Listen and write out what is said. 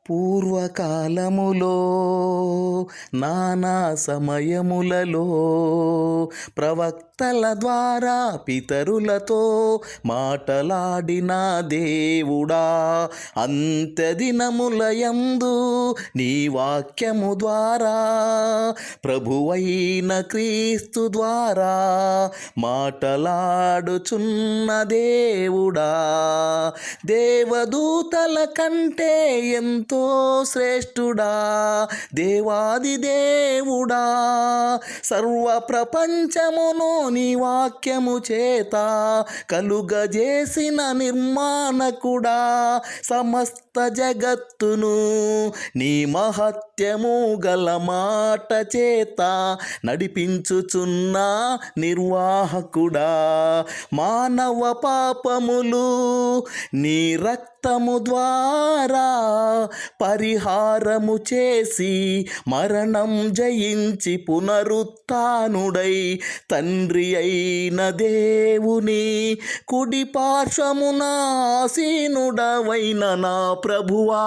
పూర్వకాలములో నానా సమయములలో ప్రవక్తల ద్వారా పితరులతో మాటలాడిన దేవుడా, అంత్యదినములయందు నీ వాక్యము ద్వారా ప్రభువైన క్రీస్తు ద్వారా మాటలాడుచున్న దేవుడా, దేవదూతల కంటే ఎంతో శ్రేష్ఠుడా, దేవాది దేవుడా, సర్వ ప్రపంచమును నీ వాక్యము చేత కలుగజేసిన నిర్మాణకుడా, సమస్త జగత్తును నీ మహత్యము గల మాట చేత నడిపించుచున్న నిర్వాహకుడా, మానవ పాపములు నీ రక్తము ద్వారా పరిహారము చేసి మరణం జయించి పునరుత్థానుడై తండ్రి అయిన దేవుని కుడి పార్శ్వమున ఆసీనుడవైన నా ప్రభువా.